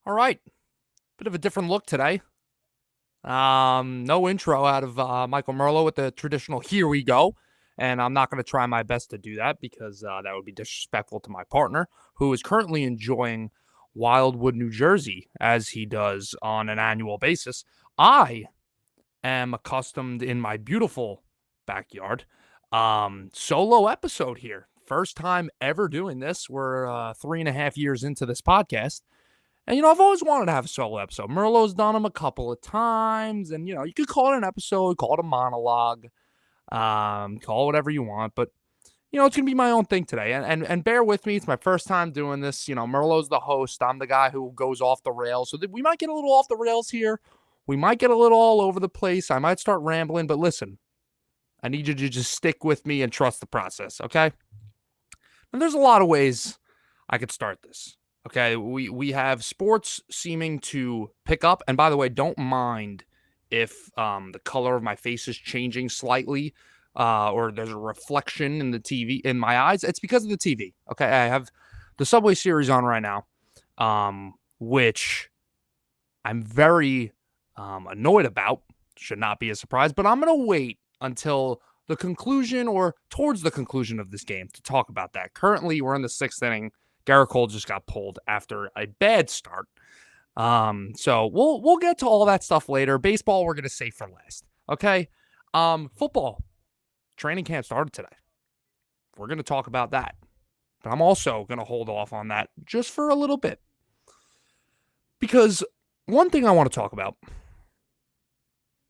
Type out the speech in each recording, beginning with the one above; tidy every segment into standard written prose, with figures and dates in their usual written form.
All right. Bit of a different look today. No intro out of Michael Merlo with the traditional "Here we go," and I'm not going to try my best to do that because that would be disrespectful to my partner, who is currently enjoying Wildwood, New Jersey, as he does on an annual basis. I am accustomed in my beautiful backyard. Solo episode here, first time ever doing this. We're 3.5 years into this podcast. And, I've always wanted to have a solo episode. Merlot's done them a couple of times. And, you could call it an episode, call it a monologue, call it whatever you want. But, it's going to be my own thing today. And bear with me. It's my first time doing this. Merlot's the host. I'm the guy who goes off the rails. So we might get a little off the rails here. We might get a little all over the place. I might start rambling. But listen, I need you to just stick with me and trust the process, okay? And there's a lot of ways I could start this. Okay, we have sports seeming to pick up. And by the way, don't mind if the color of my face is changing slightly or there's a reflection in the TV, in my eyes. It's because of the TV. Okay, I have the Subway series on right now, which I'm very annoyed about. Should not be a surprise, but I'm going to wait until the conclusion or towards the conclusion of this game to talk about that. Currently, we're in the sixth inning. Garrett Cole just got pulled after a bad start. So we'll get to all that stuff later. Baseball, we're going to save for last. Okay. Football, training camp started today. We're going to talk about that. But I'm also going to hold off on that just for a little bit. Because one thing I want to talk about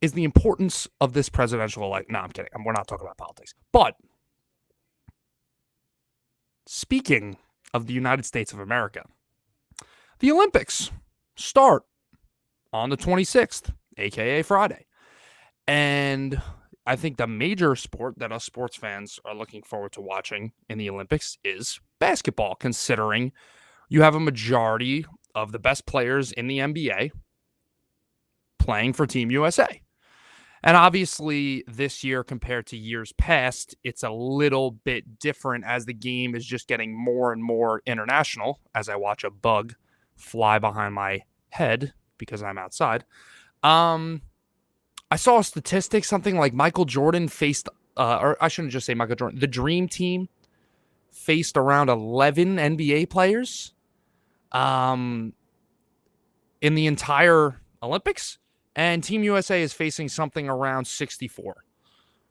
is the importance of this presidential election. No, I'm kidding. We're not talking about politics. But speaking of the United States of America, the Olympics start on the 26th, aka Friday. And I think the major sport that us sports fans are looking forward to watching in the Olympics is basketball, considering you have a majority of the best players in the NBA playing for Team USA. And obviously, this year compared to years past, it's a little bit different as the game is just getting more and more international as I watch a bug fly behind my head because I'm outside. I saw a statistic, something like Michael Jordan faced, or I shouldn't just say Michael Jordan, the Dream Team faced around 11 NBA players in the entire Olympics. And Team USA is facing something around 64.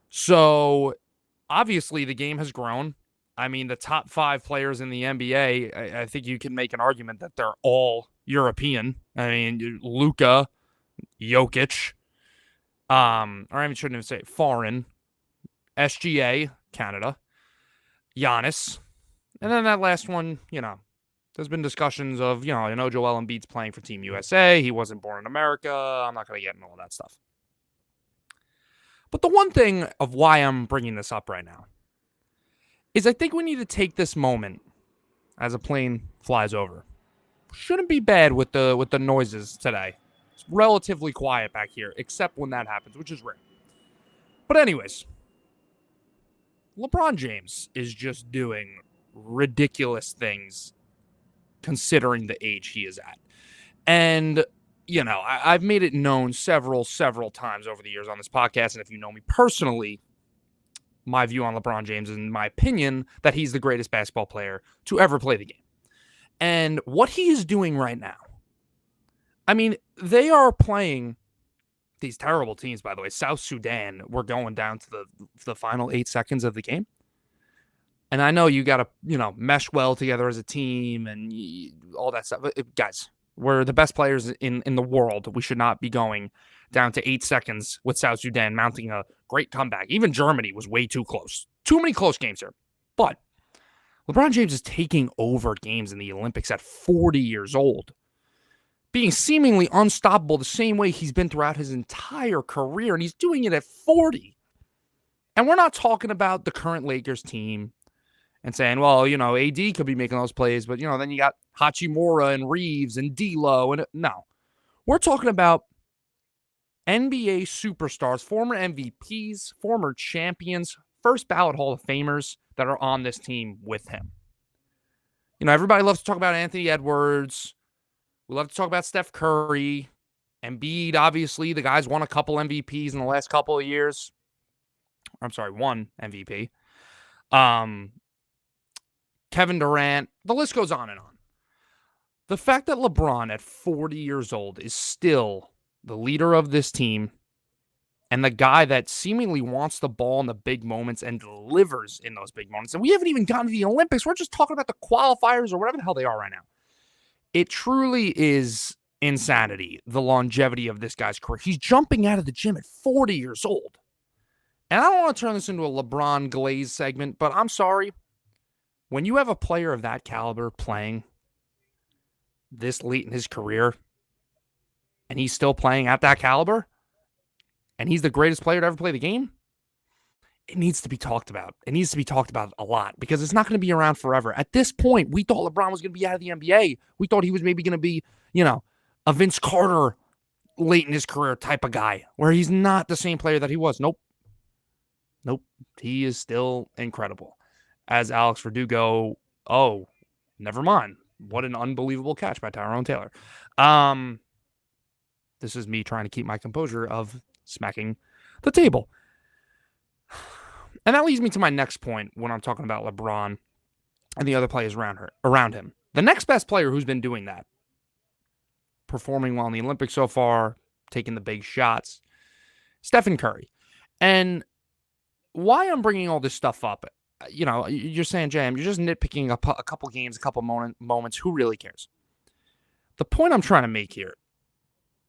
So, obviously, the game has grown. I mean, the top 5 players in the NBA, I think you can make an argument that they're all European. I mean, Luka, Jokic, or I shouldn't even say it, foreign, SGA, Canada, Giannis. And then that last one, there's been discussions of, I know Joel Embiid's playing for Team USA. He wasn't born in America. I'm not going to get into all that stuff. But the one thing of why I'm bringing this up right now is I think we need to take this moment as a plane flies over. Shouldn't be bad with the noises today. It's relatively quiet back here, except when that happens, which is rare. But anyways, LeBron James is just doing ridiculous things considering the age he is at. And, I've made it known several times over the years on this podcast, and if you know me personally, my view on LeBron James is, in my opinion, that he's the greatest basketball player to ever play the game. And what he is doing right now, I mean, they are playing these terrible teams, by the way. South Sudan, we're going down to the final 8 seconds of the game. And I know you got to, mesh well together as a team and all that stuff. But guys, we're the best players in the world. We should not be going down to 8 seconds with South Sudan mounting a great comeback. Even Germany was way too close. Too many close games here. But LeBron James is taking over games in the Olympics at 40 years old, being seemingly unstoppable the same way he's been throughout his entire career. And he's doing it at 40. And we're not talking about the current Lakers team and saying, well, AD could be making those plays, but, then you got Hachimura and Reeves and D'Lo. And no, we're talking about NBA superstars, former MVPs, former champions, first ballot Hall of Famers that are on this team with him. Everybody loves to talk about Anthony Edwards, We love to talk about Steph Curry. Embiid, obviously, the guy's won a couple MVPs in the last couple of years. I'm sorry, one MVP. Kevin Durant, the list goes on and on. The fact that LeBron at 40 years old is still the leader of this team and the guy that seemingly wants the ball in the big moments and delivers in those big moments. And we haven't even gotten to the Olympics. We're just talking about the qualifiers or whatever the hell they are right now. It truly is insanity, the longevity of this guy's career. He's jumping out of the gym at 40 years old. And I don't want to turn this into a LeBron Glaze segment, but I'm sorry. When you have a player of that caliber playing this late in his career, and he's still playing at that caliber, and he's the greatest player to ever play the game, it needs to be talked about. It needs to be talked about a lot because it's not going to be around forever. At this point, we thought LeBron was going to be out of the NBA. We thought he was maybe going to be, a Vince Carter late in his career type of guy where he's not the same player that he was. Nope. He is still incredible. As Alex Verdugo, never mind. What an unbelievable catch by Tyrone Taylor. This is me trying to keep my composure of smacking the table. And that leads me to my next point when I'm talking about LeBron and the other players around him. The next best player who's been doing that, performing well in the Olympics so far, taking the big shots, Stephen Curry. And why I'm bringing all this stuff up, you're saying, Jam, you're just nitpicking a couple games, a couple moments. Who really cares? The point I'm trying to make here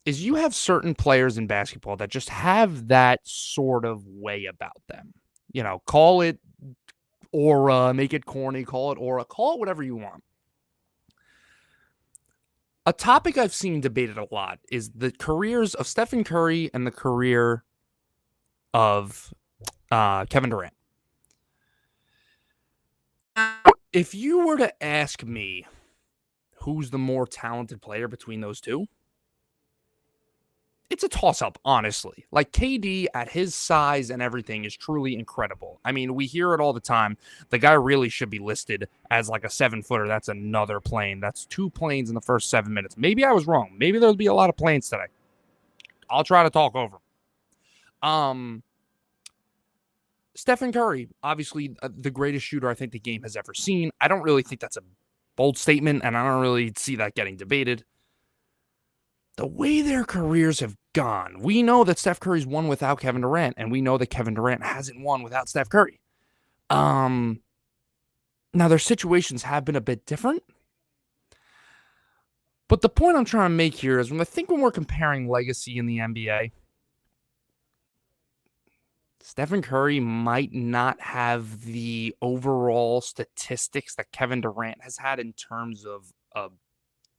is you have certain players in basketball that just have that sort of way about them. Call it aura, make it corny, call it aura, call it whatever you want. A topic I've seen debated a lot is the careers of Stephen Curry and the career of Kevin Durant. If you were to ask me who's the more talented player between those two, it's a toss-up, honestly. Like, KD at his size and everything is truly incredible. I mean, we hear it all the time. The guy really should be listed as like a 7-footer. That's another plane. That's 2 planes in the first 7 minutes. Maybe I was wrong. Maybe there'll be a lot of planes today. I'll try to talk over them. Stephen Curry, obviously the greatest shooter I think the game has ever seen. I don't really think that's a bold statement, and I don't really see that getting debated. The way their careers have gone, we know that Steph Curry's won without Kevin Durant, and we know that Kevin Durant hasn't won without Steph Curry. Now, their situations have been a bit different. But the point I'm trying to make here is when we're comparing legacy in the NBA, Stephen Curry might not have the overall statistics that Kevin Durant has had in terms of a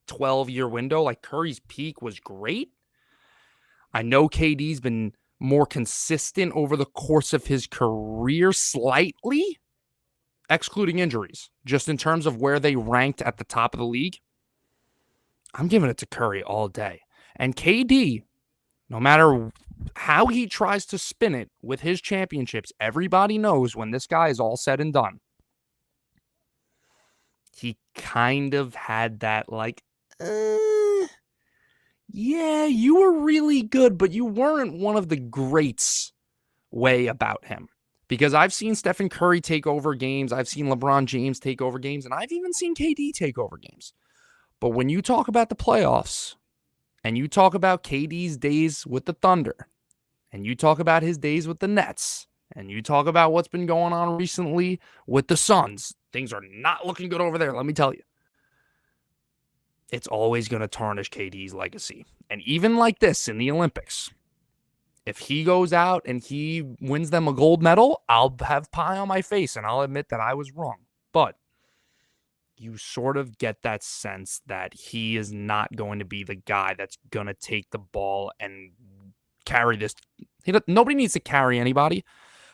12-year window. Like, Curry's peak was great. I know KD's been more consistent over the course of his career slightly, excluding injuries, just in terms of where they ranked at the top of the league. I'm giving it to Curry all day. And KD, no matter how he tries to spin it with his championships, everybody knows when this guy is all said and done, he kind of had that yeah, you were really good, but you weren't one of the greats way about him. Because I've seen Stephen Curry take over games, I've seen LeBron James take over games, and I've even seen KD take over games. But when you talk about the playoffs, and you talk about KD's days with the Thunder, and you talk about his days with the Nets, and you talk about what's been going on recently with the Suns, things are not looking good over there, let me tell you. It's always going to tarnish KD's legacy. And even like this in the Olympics, if he goes out and he wins them a gold medal, I'll have pie on my face and I'll admit that I was wrong. But you sort of get that sense that he is not going to be the guy that's going to take the ball and carry this. Nobody needs to carry anybody,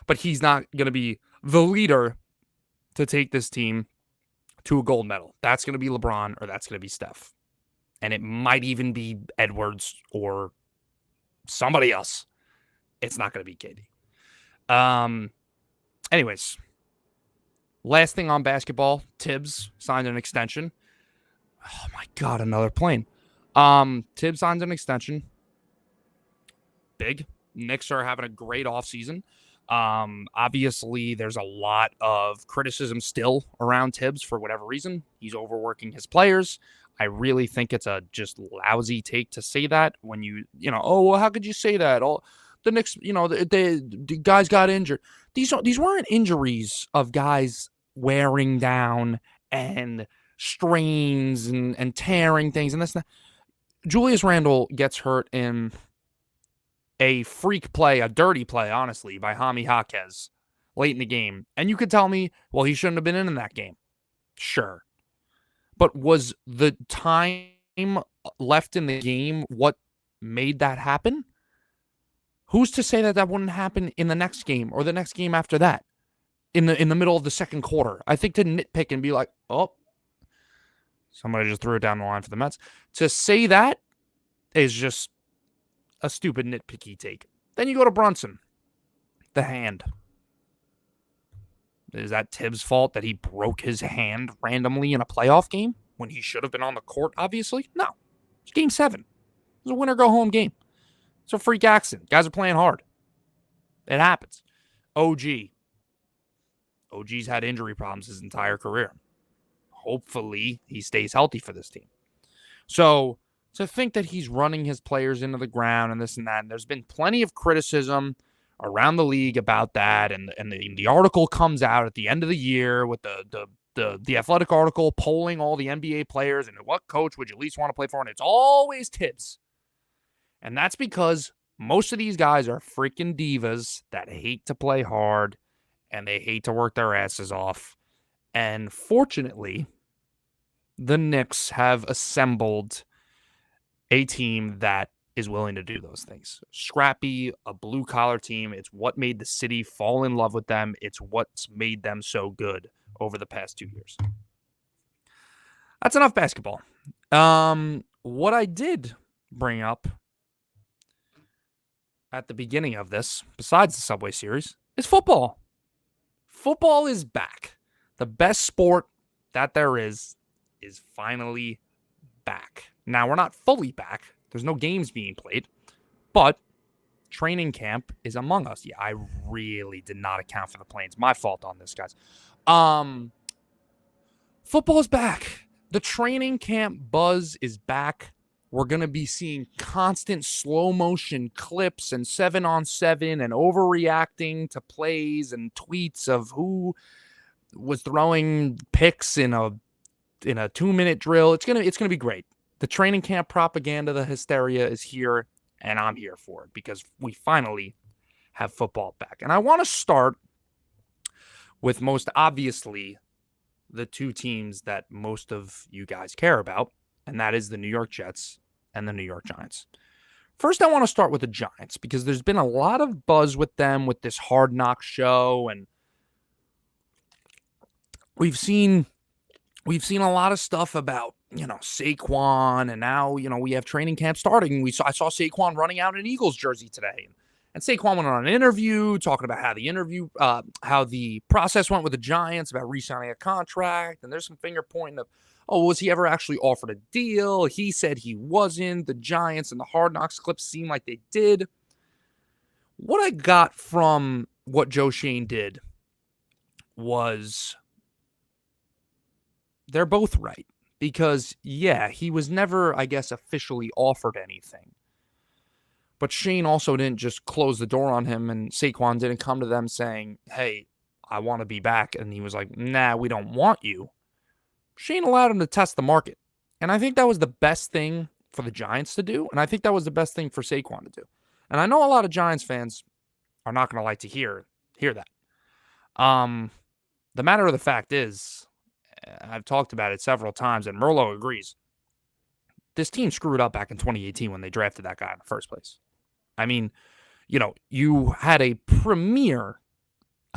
but he's not going to be the leader to take this team to a gold medal. That's going to be LeBron or that's going to be Steph. And it might even be Edwards or somebody else. It's not going to be KD. Anyways, last thing on basketball, Thibs signed an extension. Oh my God, another plane. Thibs signs an extension. Big. Knicks are having a great offseason. Obviously, there's a lot of criticism still around Thibs for whatever reason. He's overworking his players. I really think it's a just lousy take to say that when oh, well, how could you say that? All the Knicks, the guys got injured. These weren't injuries of guys wearing down and strains and tearing things and this and that. Julius Randle gets hurt in a freak play, a dirty play, honestly, by Jaime Jaquez late in the game. And you could tell me, well, he shouldn't have been in that game. Sure. But was the time left in the game what made that happen? Who's to say that that wouldn't happen in the next game or the next game after that? In the middle of the second quarter. I think to nitpick and be like, oh, somebody just threw it down the line for the Mets. To say that is just a stupid nitpicky take. Then you go to Brunson. The hand. Is that Thibs' fault that he broke his hand randomly in a playoff game when he should have been on the court, obviously? No. It's game 7. It's a winner-go-home game. It's a freak accident. Guys are playing hard. It happens. OG's had injury problems his entire career. Hopefully, he stays healthy for this team. So, to think that he's running his players into the ground and this and that, and there's been plenty of criticism around the league about that, and the article comes out at the end of the year with the Athletic article polling all the NBA players and what coach would you least want to play for, and it's always Thibs. And that's because most of these guys are freaking divas that hate to play hard and they hate to work their asses off. And fortunately, the Knicks have assembled a team that is willing to do those things. Scrappy, a blue-collar team. It's what made the city fall in love with them. It's what's made them so good over the past 2 years. That's enough basketball. What I did bring up at the beginning of this, besides the Subway Series, is football. Football is back. The best sport that there is finally back. Now, we're not fully back. There's no games being played, but training camp is among us. Yeah, I really did not account for the planes. My fault on this, guys. Football's back. The training camp buzz is back. We're going to be seeing constant slow motion clips and 7-on-7 and overreacting to plays and tweets of who was throwing picks in a 2-minute drill. It's gonna be great. The training camp propaganda, the hysteria is here, and I'm here for it because we finally have football back. And I want to start with most obviously the two teams that most of you guys care about, and that is the New York Jets and the New York Giants. First, I want to start with the Giants because there's been a lot of buzz with them with this Hard Knock show, and we've seen a lot of stuff about, Saquon, and now, we have training camp starting. I saw Saquon running out in an Eagles jersey today. And Saquon went on an interview talking about how the process went with the Giants about re-signing a contract. And there's some finger pointing of, was he ever actually offered a deal? He said he wasn't. The Giants and the Hard Knocks clips seem like they did. What I got from what Joe Schoen did was they're both right. Because, yeah, he was never, I guess, officially offered anything. But Shane also didn't just close the door on him, and Saquon didn't come to them saying, hey, I want to be back. And he was like, nah, we don't want you. Shane allowed him to test the market. And I think that was the best thing for the Giants to do. And I think that was the best thing for Saquon to do. And I know a lot of Giants fans are not going to like to hear that. The matter of the fact is, I've talked about it several times, and Merlo agrees. This team screwed up back in 2018 when they drafted that guy in the first place. I mean, you had a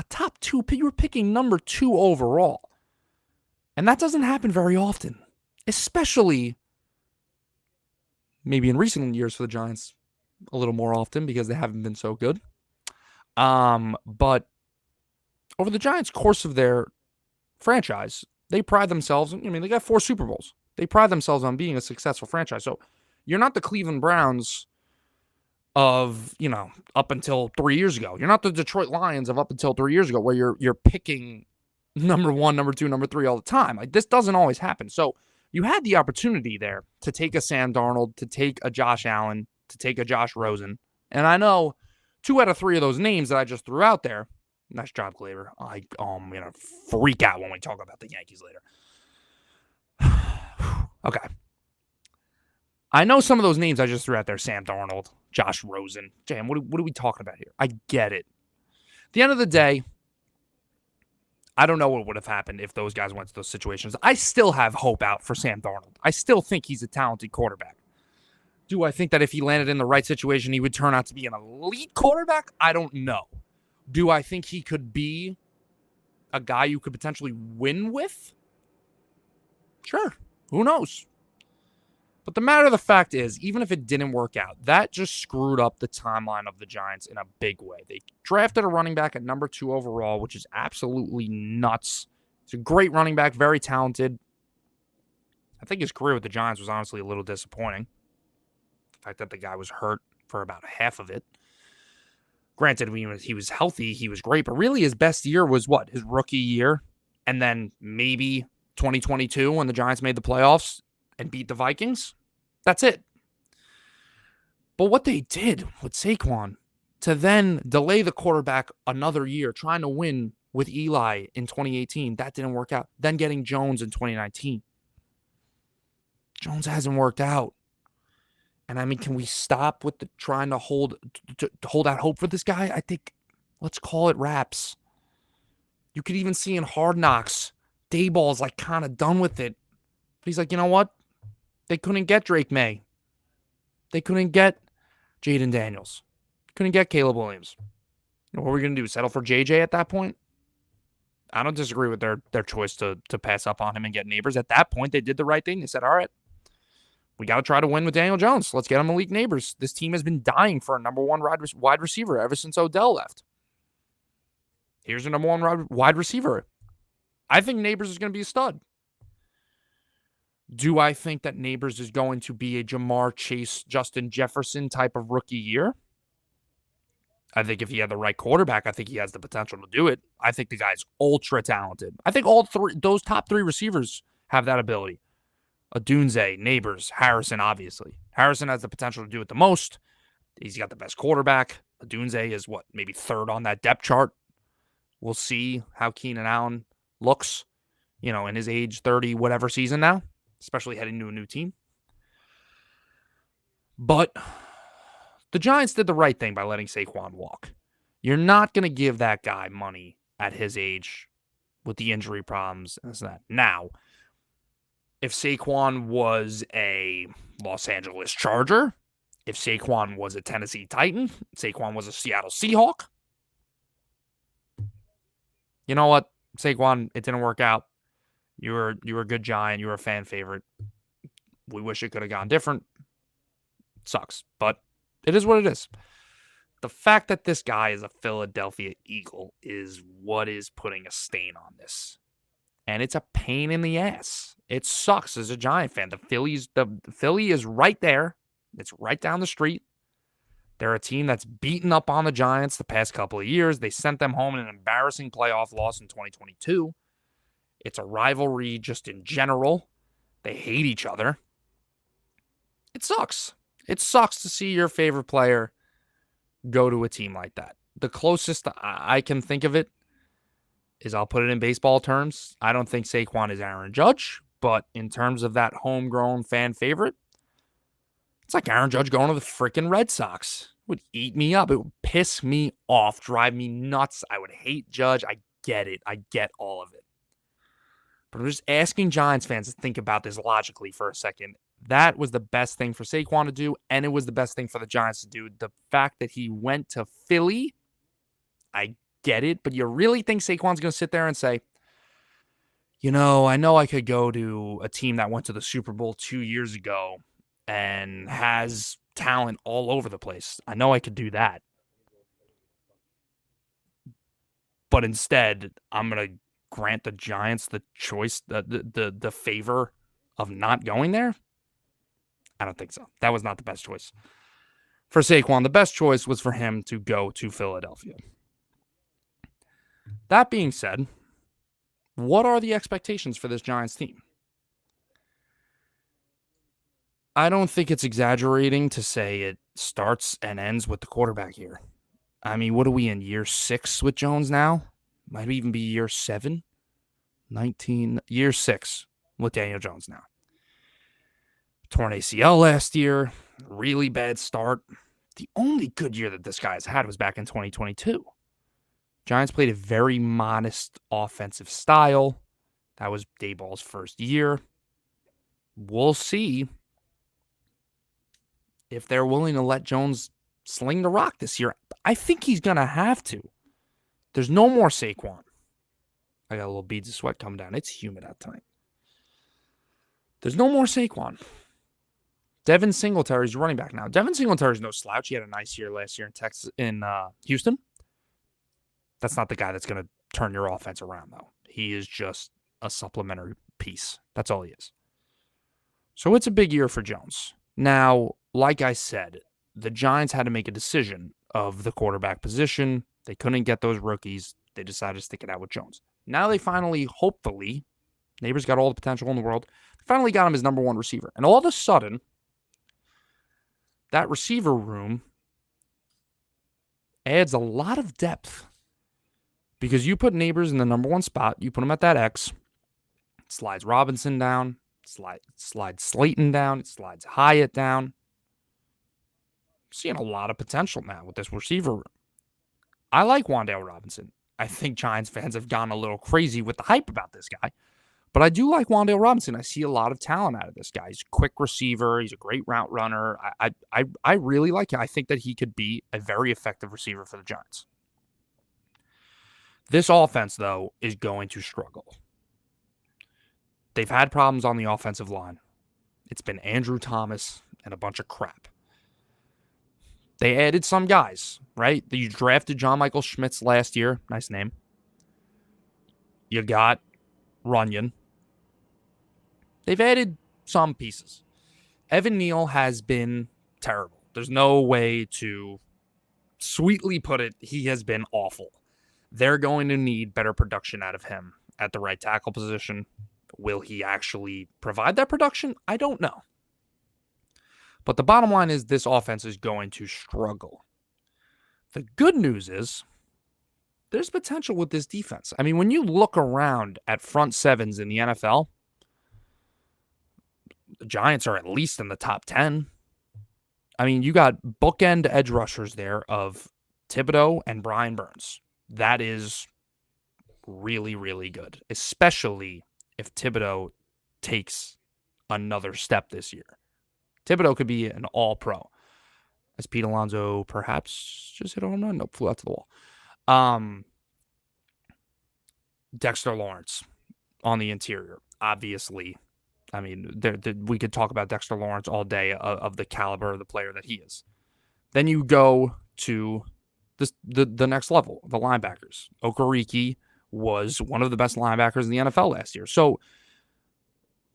top 2, you were picking number 2 overall. And that doesn't happen very often, especially maybe in recent years for the Giants, a little more often because they haven't been so good. But over the Giants' course of their franchise, they pride themselves, they got 4 Super Bowls. They pride themselves on being a successful franchise. So You're not the Cleveland Browns of, up until 3 years ago. You're not the Detroit Lions of up until 3 years ago where you're picking number 1, number 2, number 3 all the time. Like, this doesn't always happen. So you had the opportunity there to take a Sam Darnold, to take a Josh Allen, to take a Josh Rosen. And I know 2 out of 3 of those names that I just threw out there, nice job, Glaber. I'm going to freak out when we talk about the Yankees later. Okay. I know some of those names I just threw out there, Sam Darnold, Josh Rosen. Damn, what are we talking about here? I get it. At the end of the day, I don't know what would have happened if those guys went to those situations. I still have hope out for Sam Darnold. I still think he's a talented quarterback. Do I think that if he landed in the right situation, he would turn out to be an elite quarterback? I don't know. Do I think he could be a guy you could potentially win with? Sure. Who knows? But the matter of the fact is, even if it didn't work out, that just screwed up the timeline of the Giants in a big way. They drafted a running back at number 2 overall, which is absolutely nuts. He's a great running back, very talented. I think his career with the Giants was honestly a little disappointing. The fact that the guy was hurt for about half of it. Granted, when he was healthy, he was great, but really his best year was what? His rookie year, and then maybe 2022 when the Giants made the playoffs and beat the Vikings. That's it. But what they did with Saquon to then delay the quarterback another year, trying to win with Eli in 2018, that didn't work out. Then getting Jones in 2019. Jones hasn't worked out. And I mean, can we stop with the trying to hold out hope for this guy? I think let's call it wraps. You could even see in Hard Knocks, Dayball's like kind of done with it. But he's like, you know what? They couldn't get Drake May. They couldn't get Jaden Daniels. Couldn't get Caleb Williams. What are we going to do? Settle for JJ at that point? I don't disagree with their choice to pass up on him and get Neighbors. At that point, they did the right thing. They said, all right, we got to try to win with Daniel Jones. Let's get him Malik Neighbors. This team has been dying for a number 1 wide receiver ever since Odell left. Here's a number 1 wide receiver. I think Neighbors is going to be a stud. Do I think that Neighbors is going to be a Jamar Chase, Justin Jefferson type of rookie year? I think if he had the right quarterback, I think he has the potential to do it. I think the guy's ultra talented. I think those top 3 receivers have that ability. Odunze, Neighbors, Harrison, obviously. Harrison has the potential to do it the most. He's got the best quarterback. Odunze is maybe 3rd on that depth chart. We'll see how Keenan Allen looks, in his age 30 whatever season now, especially heading to a new team. But the Giants did the right thing by letting Saquon walk. You're not going to give that guy money at his age with the injury problems and that. Now, if Saquon was a Los Angeles Charger, if Saquon was a Tennessee Titan, Saquon was a Seattle Seahawk, you know what, Saquon, it didn't work out. You were a good Giant. You were a fan favorite. We wish it could have gone different. It sucks, but it is what it is. The fact that this guy is a Philadelphia Eagle is what is putting a stain on this. And it's a pain in the ass. It sucks as a Giant fan. The Philly is right there. It's right down the street. They're a team that's beaten up on the Giants the past couple of years. They sent them home in an embarrassing playoff loss in 2022. It's a rivalry just in general. They hate each other. It sucks. It sucks to see your favorite player go to a team like that. The closest I can think of it is, I'll put it in baseball terms, I don't think Saquon is Aaron Judge, but in terms of that homegrown fan favorite, it's like Aaron Judge going to the freaking Red Sox. It would eat me up. It would piss me off, drive me nuts. I would hate Judge. I get it. I get all of it. But I'm just asking Giants fans to think about this logically for a second. That was the best thing for Saquon to do, and it was the best thing for the Giants to do. The fact that he went to Philly, I get it, but you really think Saquon's going to sit there and say, I know I could go to a team that went to the Super Bowl 2 years ago and has talent all over the place. I know I could do that. But instead, I'm going to grant the Giants the choice, the favor of not going there? I don't think so. That was not the best choice for Saquon. The best choice was for him to go to Philadelphia. That being said, what are the expectations for this Giants team? I don't think it's exaggerating to say it starts and ends with the quarterback here. I mean, what are we in, year 6 with Jones now? Might even be year 7? Year 6 with Daniel Jones now. Torn ACL last year, really bad start. The only good year that this guy's had was back in 2022. Giants played a very modest offensive style. That was Daboll's first year. We'll see if they're willing to let Jones sling the rock this year. I think he's going to have to. There's no more Saquon. I got a little beads of sweat coming down. It's humid out tonight. There's no more Saquon. Devin Singletary's running back now. Devin Singletary's no slouch. He had a nice year last year in Houston. That's not the guy that's going to turn your offense around, though. He is just a supplementary piece. That's all he is. So it's a big year for Jones. Now, like I said, the Giants had to make a decision of the quarterback position. They couldn't get those rookies. They decided to stick it out with Jones. Now they finally, hopefully, Neighbors got all the potential in the world, finally got him as number 1 receiver. And all of a sudden, that receiver room adds a lot of depth. Because you put Neighbors in the number 1 spot, you put him at that X, it slides Robinson down, slides Slayton down, it slides Hyatt down. Seeing a lot of potential now with this receiver room. I like Wan'Dale Robinson. I think Giants fans have gone a little crazy with the hype about this guy. But I do like Wan'Dale Robinson. I see a lot of talent out of this guy. He's a quick receiver. He's a great route runner. I really like him. I think that he could be a very effective receiver for the Giants. This offense, though, is going to struggle. They've had problems on the offensive line. It's been Andrew Thomas and a bunch of crap. They added some guys, right? You drafted John Michael Schmitz last year. Nice name. You got Runyon. They've added some pieces. Evan Neal has been terrible. There's no way to sweetly put it. He has been awful. They're going to need better production out of him at the right tackle position. Will he actually provide that production? I don't know. But the bottom line is this offense is going to struggle. The good news is there's potential with this defense. I mean, when you look around at front sevens in the NFL, the Giants are at least in the top 10. I mean, you got bookend edge rushers there of Thibodeau and Brian Burns. That is really, really good, especially if Thibodeau takes another step this year. Thibodeau could be an all-pro. As Pete Alonso perhaps just hit a home run? Nope, flew out to the wall. Dexter Lawrence on the interior, obviously. I mean, we could talk about Dexter Lawrence all day of the caliber of the player that he is. Then you go to the next level, the linebackers. Okereke was one of the best linebackers in the NFL last year. So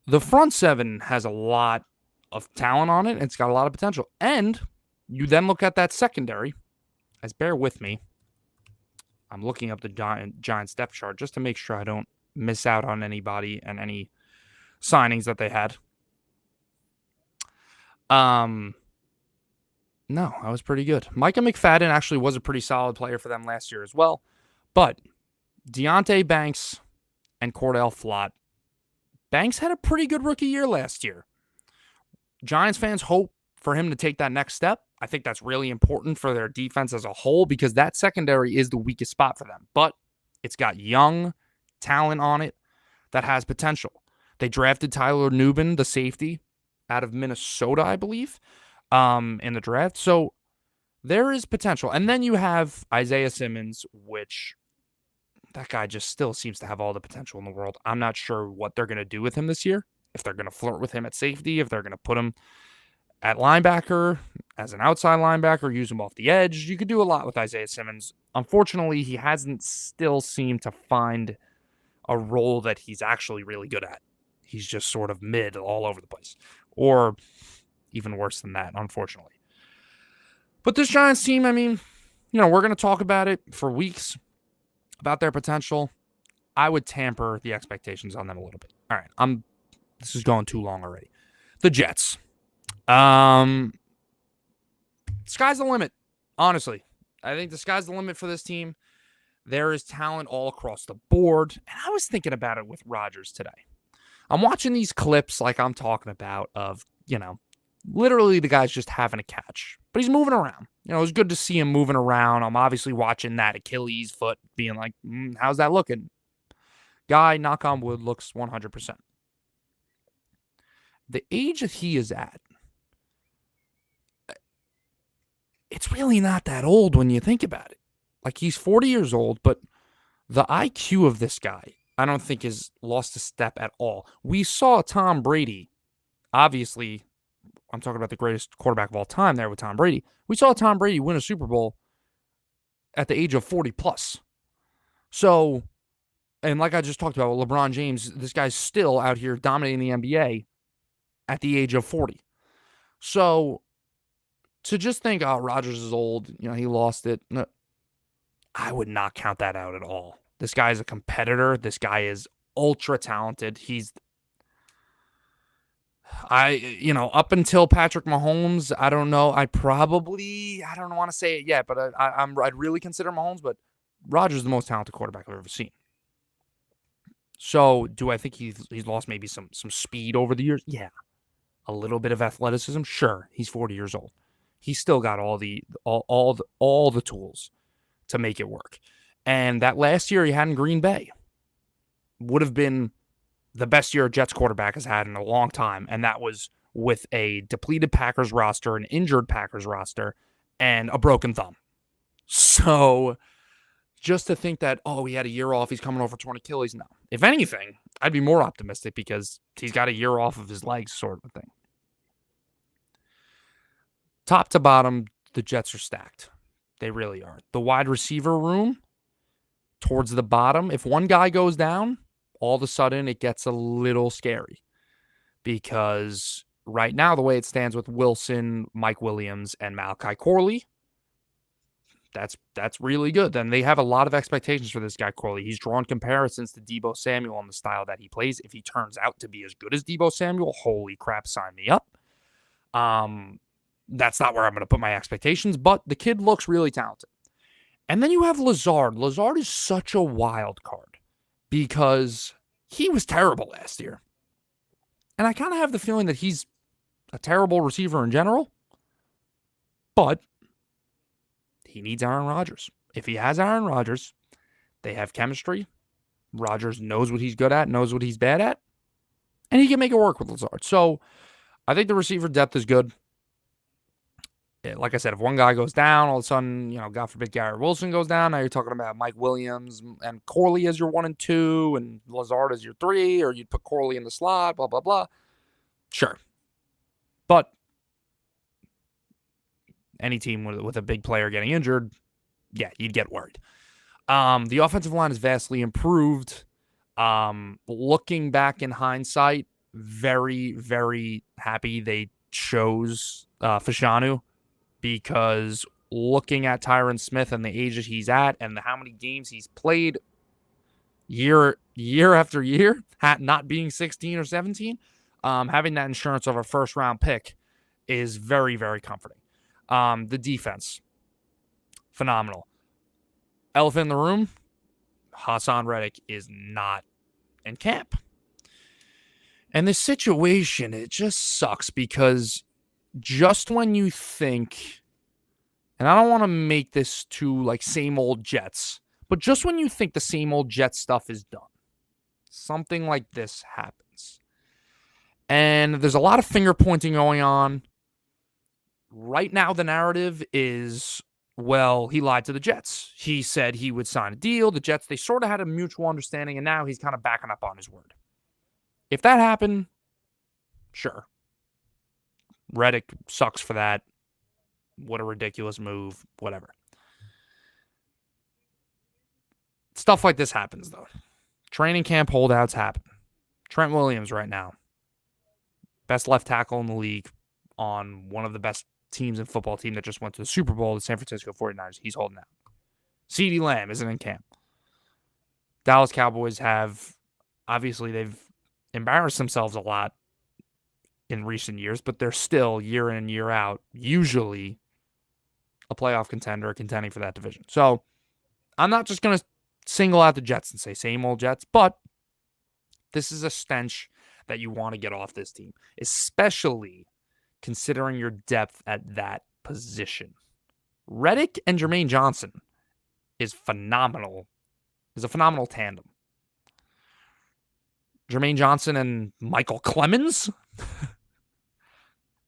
the front seven has a lot of talent on it, and it's got a lot of potential. And you then look at that secondary. As bear with me, I'm looking up the Giants depth chart just to make sure I don't miss out on anybody and any signings that they had. No, I was pretty good. Micah McFadden actually was a pretty solid player for them last year as well. But Deonte Banks and Cordell Flott. Banks had a pretty good rookie year last year. Giants fans hope for him to take that next step. I think that's really important for their defense as a whole because that secondary is the weakest spot for them. But it's got young talent on it that has potential. They drafted Tyler Nubin, the safety, out of Minnesota, I believe, in the draft. So there is potential. And then you have Isaiah Simmons, which that guy just still seems to have all the potential in the world. I'm not sure what they're going to do with him this year. If they're going to flirt with him at safety, if they're going to put him at linebacker, as an outside linebacker, use him off the edge. You could do a lot with Isaiah Simmons. Unfortunately, he hasn't still seemed to find a role that he's actually really good at. He's just sort of mid all over the place. Or even worse than that, unfortunately. But this Giants team, I mean, we're going to talk about it for weeks, about their potential. I would tamper the expectations on them a little bit. All right, this is going too long already. The Jets. Sky's the limit, honestly. I think the sky's the limit for this team. There is talent all across the board. And I was thinking about it with Rodgers today. I'm watching these clips like I'm talking about of, literally the guy's just having a catch. But he's moving around. It was good to see him moving around. I'm obviously watching that Achilles foot being like, how's that looking? Guy, knock on wood, looks 100%. The age that he is at, it's really not that old when you think about it. Like, he's 40 years old, but the IQ of this guy, I don't think has lost a step at all. We saw Tom Brady, obviously, I'm talking about the greatest quarterback of all time there with Tom Brady. We saw Tom Brady win a Super Bowl at the age of 40 plus. So, and like I just talked about with LeBron James, this guy's still out here dominating the NBA at the age of 40. So, to just think, oh, Rodgers is old, he lost it. No, I would not count that out at all. This guy is a competitor. This guy is ultra talented. Up until Patrick Mahomes, I don't know. I don't want to say it yet, but I'd really consider Mahomes, but Rodgers is the most talented quarterback I've ever seen. So, do I think he's lost maybe some speed over the years? Yeah. A little bit of athleticism? Sure. He's 40 years old. He's still got all the tools to make it work. And that last year he had in Green Bay would have been the best year a Jets quarterback has had in a long time. And that was with a depleted Packers roster, an injured Packers roster, and a broken thumb. So just to think that, he had a year off, he's coming over torn Achilles. No. If anything, I'd be more optimistic because he's got a year off of his legs sort of thing. Top to bottom, the Jets are stacked. They really are. The wide receiver room, towards the bottom, if one guy goes down, all of a sudden it gets a little scary. Because right now, the way it stands with Wilson, Mike Williams, and Malachi Corley, that's really good. Then they have a lot of expectations for this guy, Corley. He's drawn comparisons to Deebo Samuel in the style that he plays. If he turns out to be as good as Deebo Samuel, holy crap, sign me up. That's not where I'm going to put my expectations, but the kid looks really talented. And then you have Lazard. Lazard is such a wild card because he was terrible last year. And I kind of have the feeling that he's a terrible receiver in general, but he needs Aaron Rodgers. If he has Aaron Rodgers, they have chemistry. Rodgers knows what he's good at, knows what he's bad at, and he can make it work with Lazard. So I think the receiver depth is good. Like I said, if one guy goes down, all of a sudden, God forbid Garrett Wilson goes down. Now you're talking about Mike Williams and Corley as your 1 and 2 and Lazard as your 3, or you'd put Corley in the slot, blah, blah, blah. Sure. But any team with a big player getting injured, yeah, you'd get worried. The offensive line is vastly improved. Looking back in hindsight, very, very happy they chose Fashanu. Because looking at Tyron Smith and the age that he's at and how many games he's played year after year, not being 16 or 17, having that insurance of a first-round pick is very, very comforting. The defense, phenomenal. Elephant in the room, Hassan Reddick is not in camp. And this situation, it just sucks because just when you think, and I don't want to make this too like same old Jets, but just when you think the same old Jets stuff is done, something like this happens. And there's a lot of finger pointing going on. Right now, the narrative is, well, he lied to the Jets. He said he would sign a deal. The Jets, they sort of had a mutual understanding, and now he's kind of backing up on his word. If that happened, sure. Reddick sucks for that. What a ridiculous move. Whatever. Stuff like this happens, though. Training camp holdouts happen. Trent Williams right now. Best left tackle in the league. on one of the best teams in football team that just went to the Super Bowl, the San Francisco 49ers. He's holding out. CeeDee Lamb isn't in camp. Dallas Cowboys obviously they've embarrassed themselves a lot in recent years, but they're still year in, year out, usually a playoff contender contending for that division. So I'm not just going to single out the Jets and say same old Jets, but this is a stench that you want to get off this team, especially considering your depth at that position. Reddick and Jermaine Johnson is a phenomenal tandem. Jermaine Johnson and Michael Clemens,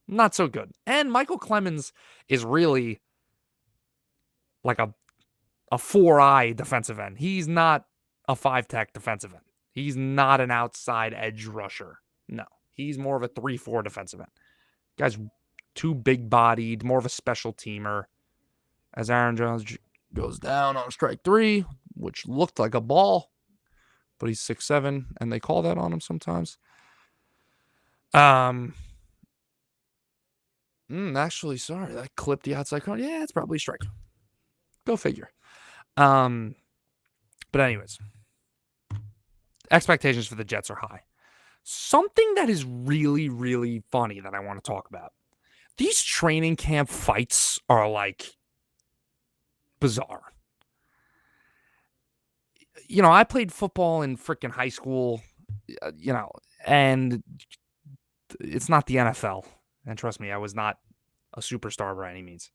not so good. And Michael Clemens is really like a 4-eye defensive end. He's not a 5-tech defensive end. He's not an outside edge rusher. No, he's more of a 3-4 defensive end. Guy's too big-bodied, more of a special teamer. As Aaron Jones goes down on strike 3, which looked like a ball, but he's 6'7", and they call that on him sometimes. Actually, sorry, that clipped the outside corner. Yeah, it's probably a strike. Go figure. But anyways, expectations for the Jets are high. Something that is really, really funny that I want to talk about. These training camp fights are like bizarre. You know, I played football in freaking high school, and it's not the NFL. And trust me, I was not a superstar by any means.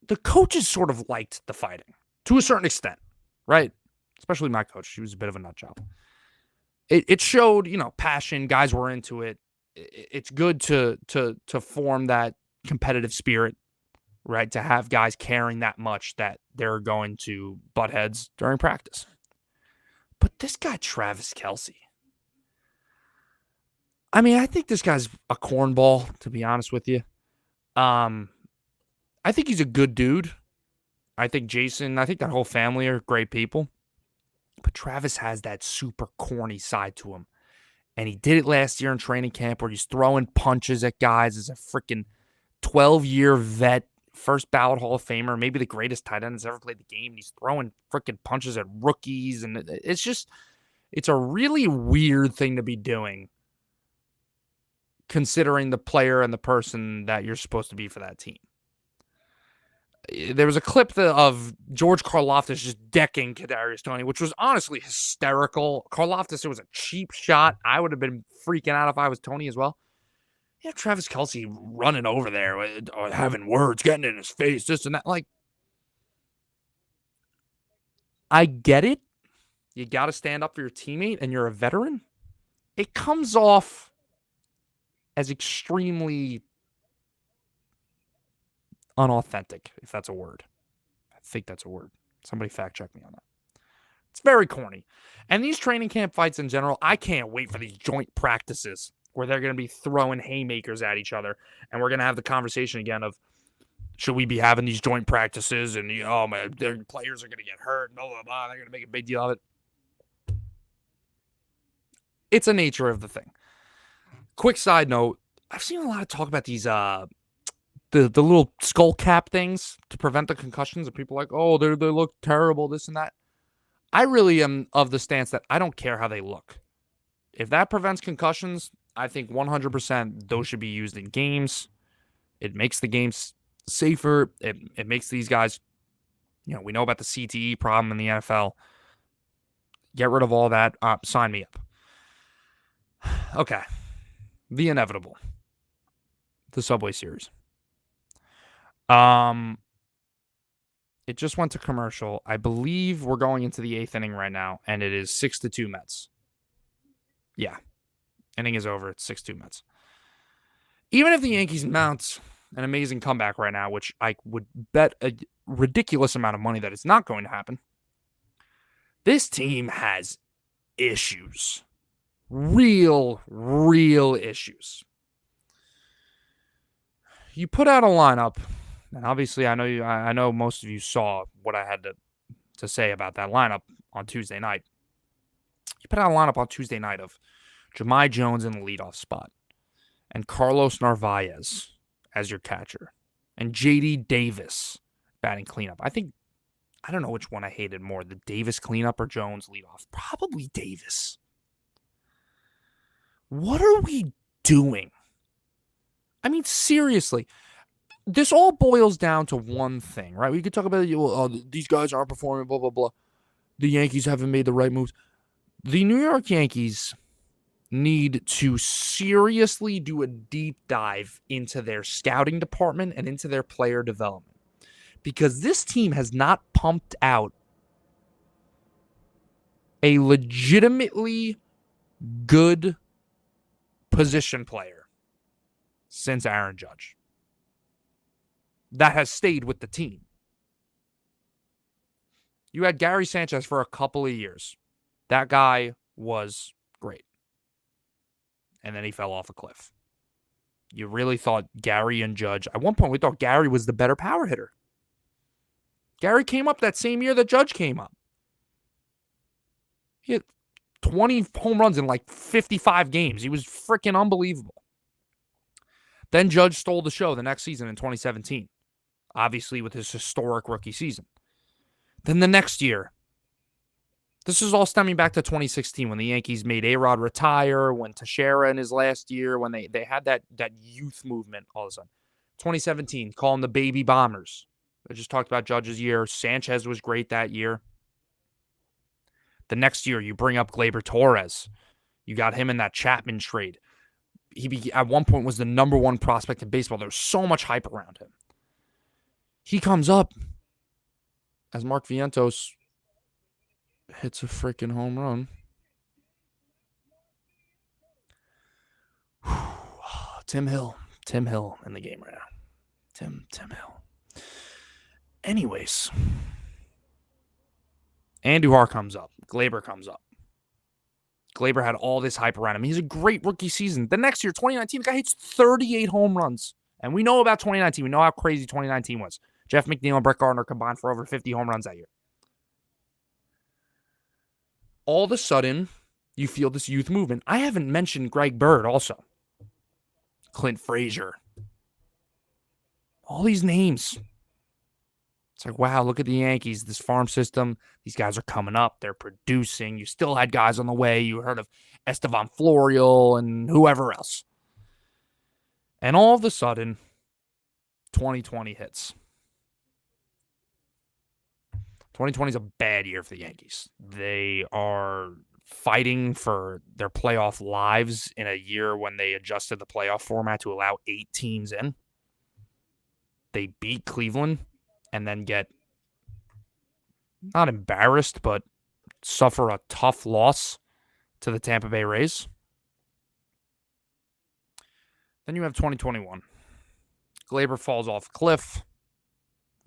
The coaches sort of liked the fighting to a certain extent, right? Especially my coach. She was a bit of a nut job. It showed, passion. Guys were into it. It's good to form that competitive spirit, right? To have guys caring that much that they're going to butt heads during practice. But this guy, Travis Kelce, I mean, I think this guy's a cornball, to be honest with you. I think he's a good dude. I think that whole family are great people. But Travis has that super corny side to him. And he did it last year in training camp where he's throwing punches at guys as a freaking 12-year vet, first ballot Hall of Famer, maybe the greatest tight end that's ever played the game. And he's throwing freaking punches at rookies. And it's a really weird thing to be doing, considering the player and the person that you're supposed to be for that team. There was a clip of George Karlaftis just decking Kadarius Toney, which was honestly hysterical. Karlaftis, it was a cheap shot. I would have been freaking out if I was Toney as well. Yeah, Travis Kelce running over there, or having words, getting in his face, this and that. Like, I get it. You got to stand up for your teammate, and you're a veteran. It comes off as extremely unauthentic, if that's a word. I think that's a word. Somebody fact check me on that. It's very corny. And these training camp fights in general, I can't wait for these joint practices where they're going to be throwing haymakers at each other. And we're going to have the conversation again of, should we be having these joint practices? And, their players are going to get hurt, blah, blah, blah. They're going to make a big deal of it. It's a nature of the thing. Quick side note, I've seen a lot of talk about these the little skull cap things to prevent the concussions, and people are like, oh, they look terrible, this and that. I really am of the stance that I don't care how they look. If that prevents concussions, I think 100% those should be used in games. It makes the games safer. It makes these guys, we know about the CTE problem in the NFL. Get rid of all that. Sign me up. Okay. The inevitable. The Subway Series. It just went to commercial. I believe we're going into the 8th inning right now, and it is 6-2 Mets. Yeah. Inning is over. It's 6-2 Mets. Even if the Yankees mount an amazing comeback right now, which I would bet a ridiculous amount of money that it's not going to happen, this team has issues. Real issues. You put out a lineup, and obviously I know most of you saw what I had to say about that lineup on Tuesday night. You put out a lineup on Tuesday night of Jahmai Jones in the leadoff spot. and Carlos Narvaez as your catcher, and J.D. Davis batting cleanup. I don't know which one I hated more, the Davis cleanup or Jones leadoff. Probably Davis. What are we doing? I mean, seriously, this all boils down to one thing, right? We could talk about, these guys aren't performing, blah, blah, blah. The Yankees haven't made the right moves. The New York Yankees need to seriously do a deep dive into their scouting department and into their player development, because this team has not pumped out a legitimately good position player since Aaron Judge that has stayed with the team. You had Gary Sanchez for a couple of years. That guy was great. And then he fell off a cliff. You really thought Gary and Judge, at one point we thought Gary was the better power hitter. Gary came up that same year that Judge came up. He had 20 home runs in like 55 games. He was freaking unbelievable. Then Judge stole the show the next season in 2017, obviously with his historic rookie season. Then the next year, this is all stemming back to 2016 when the Yankees made A-Rod retire, when Teixeira in his last year, when they had that youth movement all of a sudden. 2017, call them the Baby Bombers. I just talked about Judge's year. Sanchez was great that year. The next year, you bring up Gleyber Torres. You got him in that Chapman trade. He at one point was the number one prospect in baseball. There was so much hype around him. He comes up as Mark Vientos hits a freaking home run. Tim Hill in the game right now. Tim Hill. Anyways, Andujar comes up. Gleyber comes up. Gleyber had all this hype around him. He's a great rookie season. The next year, 2019, the guy hits 38 home runs. And we know about 2019. We know how crazy 2019 was. Jeff McNeil and Brett Gardner combined for over 50 home runs that year. All of a sudden, you feel this youth movement. I haven't mentioned Greg Bird also. Clint Frazier. All these names. It's like, wow, look at the Yankees, this farm system. These guys are coming up. They're producing. You still had guys on the way. You heard of Estevan Florial and whoever else. And all of a sudden, 2020 hits. 2020 is a bad year for the Yankees. They are fighting for their playoff lives in a year when they adjusted the playoff format to allow 8 teams in. They beat Cleveland and then get not embarrassed, but suffer a tough loss to the Tampa Bay Rays. Then you have 2021. Gleyber falls off a cliff.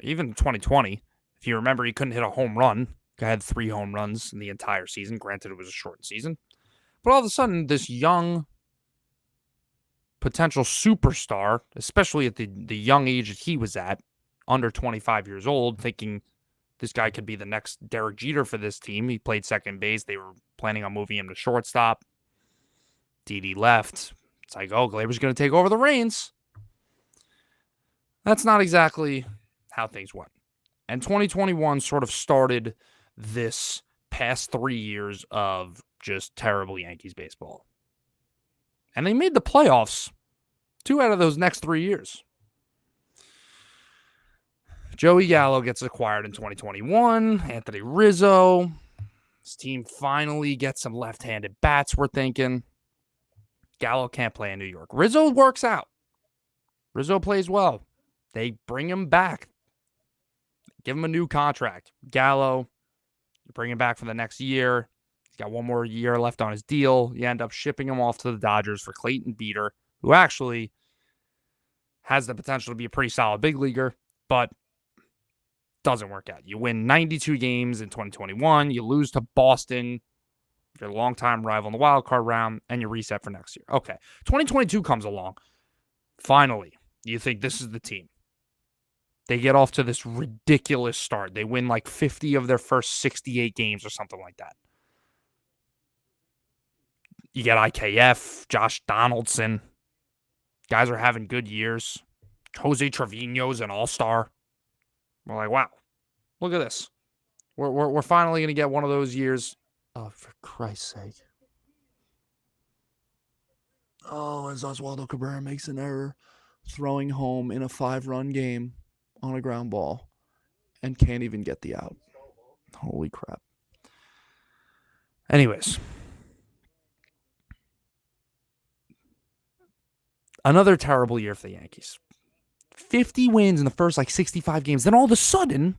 Even 2020, if you remember, he couldn't hit a home run. He had 3 home runs in the entire season. Granted, it was a short season. But all of a sudden, this young potential superstar, especially at the young age that he was at, under 25 years old, thinking this guy could be the next Derek Jeter for this team. He played second base. They were planning on moving him to shortstop. Didi left. It's like, oh, Gleyber's going to take over the reins. That's not exactly how things went. And 2021 sort of started this past 3 years of just terrible Yankees baseball. And they made the playoffs 2 out of those next 3 years. Joey Gallo gets acquired in 2021. Anthony Rizzo. His team finally gets some left-handed bats, we're thinking. Gallo can't play in New York. Rizzo works out. Rizzo plays well. They bring him back. Give him a new contract. Gallo, you bring him back for the next year. He's got 1 more year left on his deal. You end up shipping him off to the Dodgers for Clayton Beeter, who actually has the potential to be a pretty solid big leaguer, but doesn't work out. You win 92 games in 2021. You lose to Boston, your longtime rival in the wild card round, and you reset for next year. Okay, 2022 comes along. Finally, you think this is the team. They get off to this ridiculous start. They win like 50 of their first 68 games or something like that. You get IKF, Josh Donaldson. Guys are having good years. Jose Trevino's an all-star. We're like, wow, look at this. We're finally going to get one of those years. Oh, for Christ's sake. Oh, as Oswaldo Cabrera makes an error throwing home in a 5-run game on a ground ball and can't even get the out. Holy crap. Anyways. Another terrible year for the Yankees. 50 wins in the first 65 games. Then all of a sudden,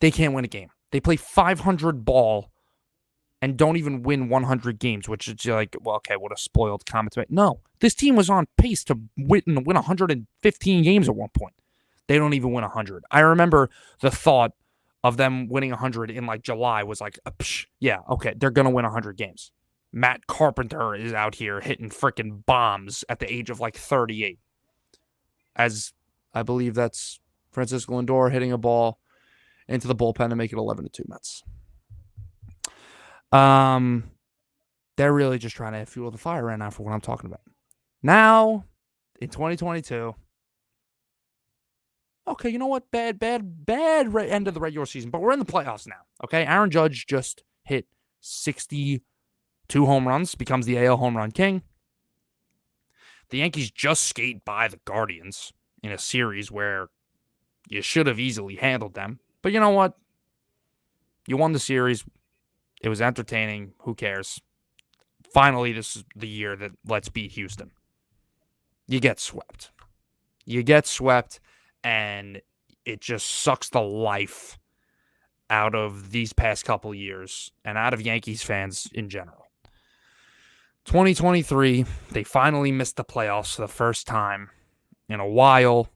they can't win a game. They play 500 ball and don't even win 100 games, which is like, well, okay, what a spoiled comment to make. No, this team was on pace to win 115 games at one point. They don't even win 100. I remember the thought of them winning 100 in July was like, yeah, okay, they're going to win 100 games. Matt Carpenter is out here hitting freaking bombs at the age of 38. As I believe that's Francisco Lindor hitting a ball into the bullpen to make it 11-2 Mets. They're really just trying to fuel the fire right now for what I'm talking about. Now, in 2022, okay, you know what? Bad end of the regular season, but we're in the playoffs now, okay? Aaron Judge just hit 62 home runs, becomes the AL home run king. The Yankees just skate by the Guardians in a series where you should have easily handled them. But you know what? You won the series. It was entertaining. Who cares? Finally, this is the year that let's beat Houston. You get swept. And it just sucks the life out of these past couple years and out of Yankees fans in general. 2023, they finally missed the playoffs for the first time in a while,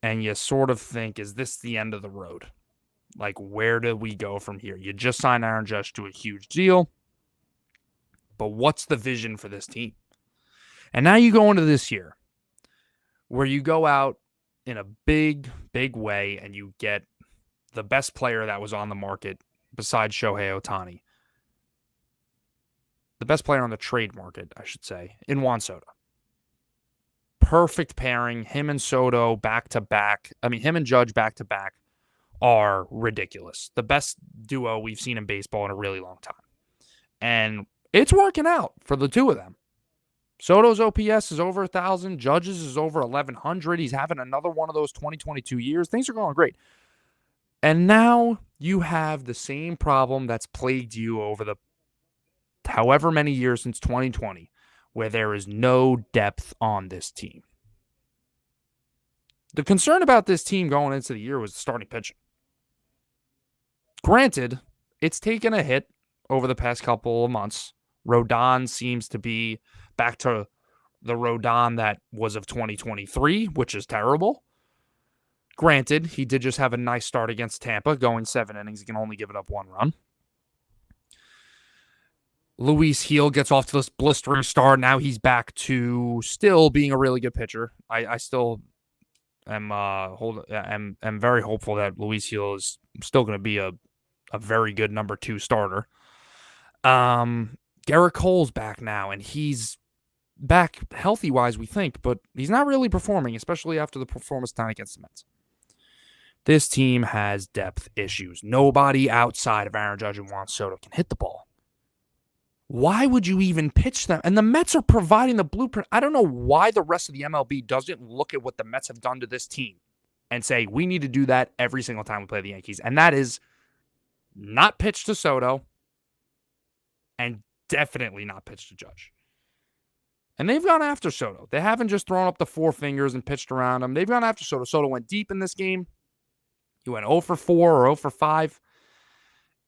and you sort of think, is this the end of the road? Where do we go from here? You just signed Aaron Judge to a huge deal, but what's the vision for this team? And now you go into this year where you go out in a big, big way and you get the best player that was on the market besides Shohei Ohtani. The best player on the trade market, I should say, in Juan Soto. Perfect pairing. Him and Soto back-to-back. Him and Judge back-to-back are ridiculous. The best duo we've seen in baseball in a really long time. And it's working out for the two of them. Soto's OPS is over 1,000. Judge's is over 1,100. He's having another one of those 2022 years. Things are going great. And now you have the same problem that's plagued you over the however many years since 2020, where there is no depth on this team. The concern about this team going into the year was the starting pitching. Granted, it's taken a hit over the past couple of months. Rodon seems to be back to the Rodon that was of 2023, which is terrible. Granted, he did just have a nice start against Tampa, going 7 innings. He can only give it up 1 run. Luis Gil gets off to this blistering start. Now he's back to still being a really good pitcher. I still am very hopeful that Luis Gil is still going to be a very good number 2 starter. Garrett Cole's back now, and he's back healthy-wise, we think, but he's not really performing, especially after the performance tonight against the Mets. This team has depth issues. Nobody outside of Aaron Judge and Juan Soto can hit the ball. Why would you even pitch them? And the Mets are providing the blueprint. I don't know why the rest of the MLB doesn't look at what the Mets have done to this team and say, we need to do that every single time we play the Yankees. And that is not pitch to Soto and definitely not pitch to Judge. And they've gone after Soto. They haven't just thrown up the 4 fingers and pitched around him. They've gone after Soto. Soto went deep in this game. He went 0 for 4 or 0 for 5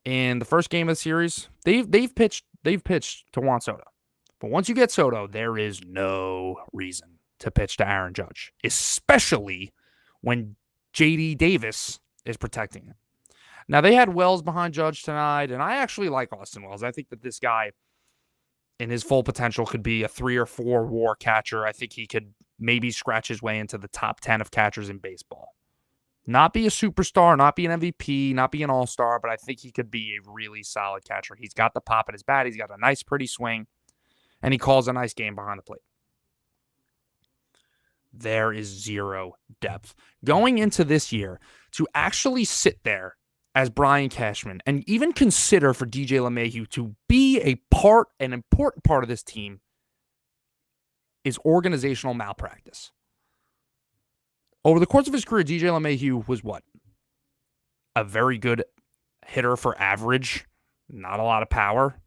in the first game of the series. They've pitched to Juan Soto. But once you get Soto, there is no reason to pitch to Aaron Judge, especially when J.D. Davis is protecting him. Now, they had Wells behind Judge tonight, and I actually like Austin Wells. I think that this guy, in his full potential, could be a 3 or 4 WAR catcher. I think he could maybe scratch his way into the top 10 of catchers in baseball. Not be a superstar, not be an MVP, not be an all-star, but I think he could be a really solid catcher. He's got the pop in his bat. He's got a nice, pretty swing, and he calls a nice game behind the plate. there is zero depth. Going into this year, to actually sit there as Brian Cashman and even consider for DJ LeMahieu to be an important part of this team is organizational malpractice. Over the course of his career, DJ LeMahieu was what? A very good hitter for average, not a lot of power,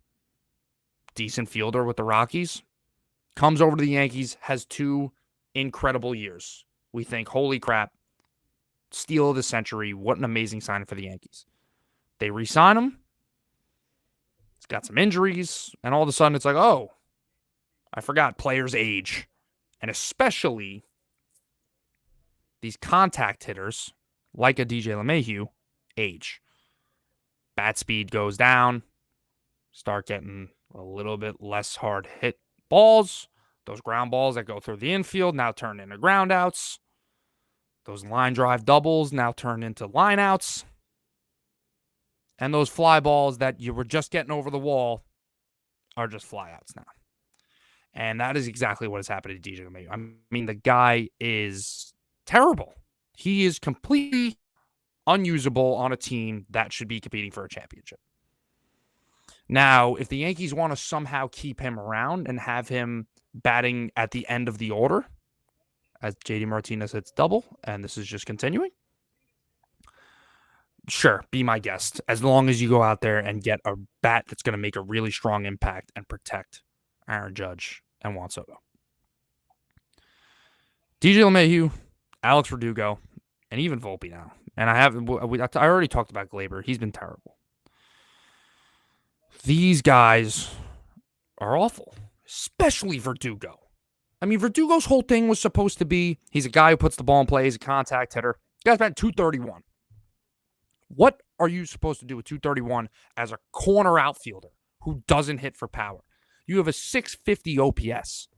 decent fielder with the Rockies. Comes over to the Yankees, has 2 incredible years. We think, holy crap, steal of the century. What an amazing signing for the Yankees. They re-sign him. He's got some injuries. And all of a sudden it's like, oh, I forgot players age. And especially these contact hitters, like a DJ LeMahieu, age. Bat speed goes down. Start getting a little bit less hard hit balls. Those ground balls that go through the infield now turn into ground outs. Those line drive doubles now turn into line outs. And those fly balls that you were just getting over the wall are just fly outs now. And that is exactly what has happened to DJ LeMahieu. I mean, the guy is terrible. He is completely unusable on a team that should be competing for a championship. Now, if the Yankees want to somehow keep him around and have him batting at the end of the order, as JD Martinez hits double, and this is just continuing, sure, be my guest, as long as you go out there and get a bat that's going to make a really strong impact and protect Aaron Judge and Juan Soto. DJ LeMahieu, Alex Verdugo, and even Volpe now. And I already talked about Glaber. He's been terrible. These guys are awful, especially Verdugo. I mean, Verdugo's whole thing was supposed to be he's a guy who puts the ball in play. He's a contact hitter. Guy's batting .231. What are you supposed to do with .231 as a corner outfielder who doesn't hit for power? You have a .650 OPS.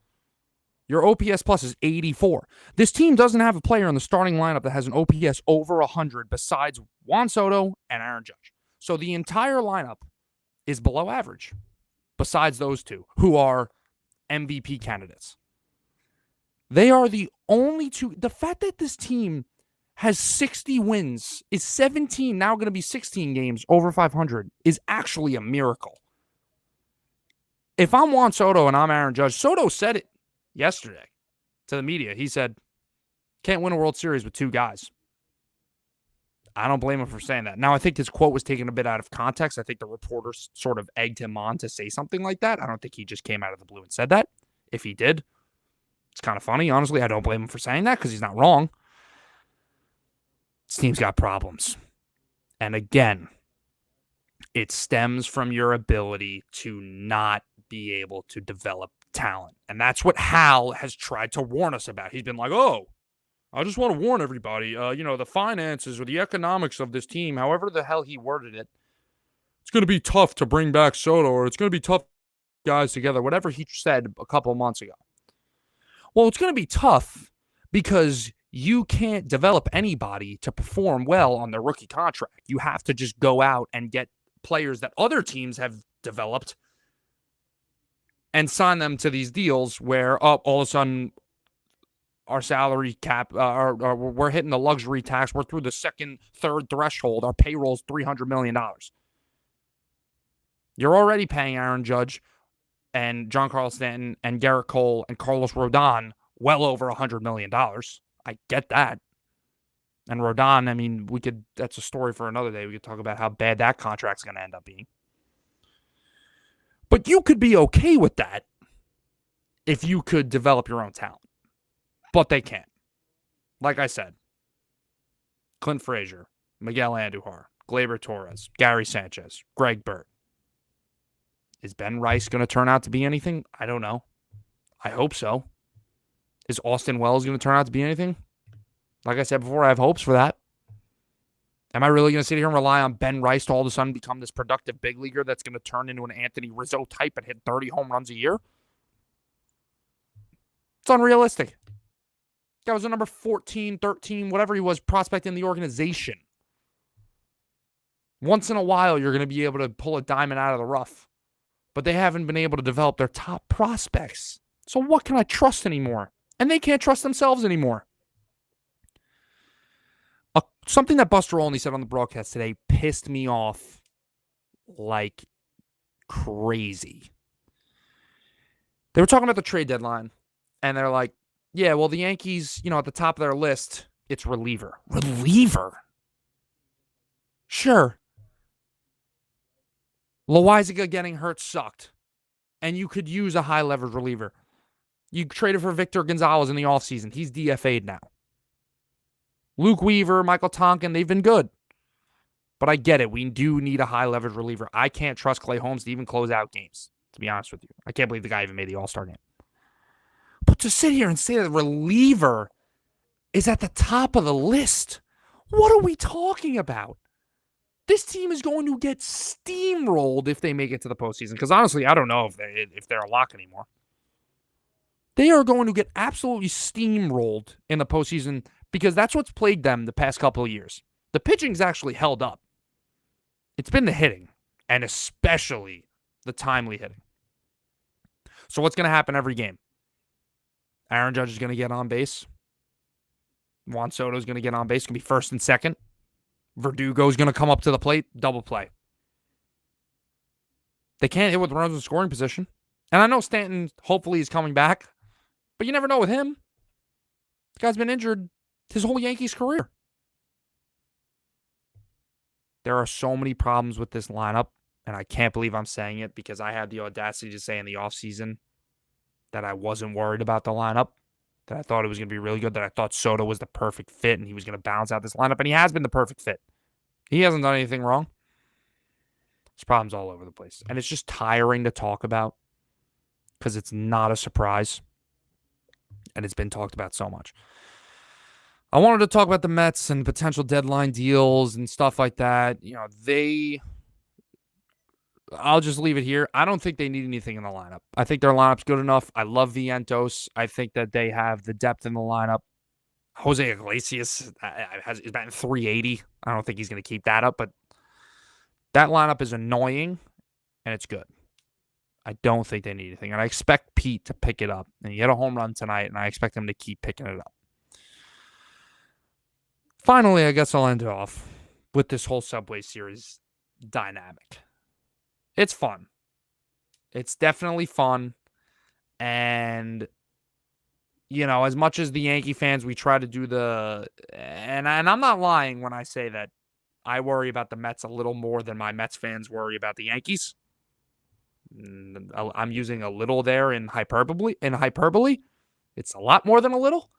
Your OPS plus is 84. This team doesn't have a player in the starting lineup that has an OPS over 100 besides Juan Soto and Aaron Judge. So the entire lineup is below average besides those two who are MVP candidates. They are the only two. The fact that this team has 60 wins, is 17, now going to be 16 games over 500, is actually a miracle. If I'm Juan Soto and I'm Aaron Judge, Soto said it yesterday to the media. He said, can't win a World Series with 2 guys. I don't blame him for saying that. Now, I think his quote was taken a bit out of context. I think the reporters sort of egged him on to say something like that. I don't think he just came out of the blue and said that. If he did, it's kind of funny. Honestly, I don't blame him for saying that because he's not wrong. This team's got problems. And again, it stems from your ability to not be able to develop talent. And that's what Hal has tried to warn us about. He's been like, oh, I just want to warn everybody, the finances or the economics of this team, however the hell he worded it, it's going to be tough to bring back Soto, or it's going to be tough guys together, whatever he said a couple of months ago. Well, it's going to be tough because you can't develop anybody to perform well on their rookie contract. You have to just go out and get players that other teams have developed and sign them to these deals where all of a sudden our salary cap, we're hitting the luxury tax. We're through the second, third threshold. Our payroll's $300 million. You're already paying Aaron Judge and Giancarlo Stanton and Garrett Cole and Carlos Rodon well over $100 million. I get that. And Rodon, I mean, that's a story for another day. We could talk about how bad that contract's going to end up being. But you could be okay with that if you could develop your own talent. But they can't. Like I said, Clint Frazier, Miguel Andujar, Gleyber Torres, Gary Sanchez, Greg Bird. Is Ben Rice going to turn out to be anything? I don't know. I hope so. Is Austin Wells going to turn out to be anything? Like I said before, I have hopes for that. Am I really going to sit here and rely on Ben Rice to all of a sudden become this productive big leaguer that's going to turn into an Anthony Rizzo type and hit 30 home runs a year? It's unrealistic. Guy was a number 14, 13, whatever he was, prospect in the organization. Once in a while, you're going to be able to pull a diamond out of the rough. But they haven't been able to develop their top prospects. So what can I trust anymore? and they can't trust themselves anymore. Something that Buster Olney said on the broadcast today pissed me off like crazy. They were talking about the trade deadline, and they're like, yeah, well, the Yankees, at the top of their list, it's reliever. Reliever? Sure. Loaizaga getting hurt sucked, and you could use a high-leverage reliever. You traded for Victor Gonzalez in the offseason. He's DFA'd now. Luke Weaver, Michael Tonkin, they've been good. But I get it. We do need a high-leverage reliever. I can't trust Clay Holmes to even close out games, to be honest with you. I can't believe the guy even made the All-Star game. But to sit here and say that the reliever is at the top of the list, what are we talking about? This team is going to get steamrolled if they make it to the postseason. Because honestly, I don't know if they're a lock anymore. They are going to get absolutely steamrolled in the postseason because that's what's plagued them the past couple of years. The pitching's actually held up. It's been the hitting, and especially the timely hitting. So what's going to happen every game? Aaron Judge is going to get on base. Juan Soto is going to get on base. It's going to be first and second. Verdugo is going to come up to the plate, double play. They can't hit with runners in scoring position. And I know Stanton hopefully is coming back, but you never know with him. The guy's been injured his whole Yankees career. There are so many problems with this lineup, and I can't believe I'm saying it because I had the audacity to say in the offseason that I wasn't worried about the lineup, that I thought it was going to be really good, that I thought Soto was the perfect fit and he was going to balance out this lineup, and he has been the perfect fit. He hasn't done anything wrong. There's problems all over the place, and it's just tiring to talk about because it's not a surprise, and it's been talked about so much. I wanted to talk about the Mets and potential deadline deals and stuff like that. I'll just leave it here. I don't think they need anything in the lineup. I think their lineup's good enough. I love Vientos. I think that they have the depth in the lineup. Jose Iglesias is batting 380. I don't think he's going to keep that up, but that lineup is annoying, and it's good. I don't think they need anything, and I expect Pete to pick it up. And he hit a home run tonight, and I expect him to keep picking it up. Finally, I guess I'll end it off with this whole Subway Series dynamic. It's fun. It's definitely fun. And, as much as the Yankee fans, we try to do and I'm not lying when I say that I worry about the Mets a little more than my Mets fans worry about the Yankees. I'm using a little there in hyperbole. It's a lot more than a little.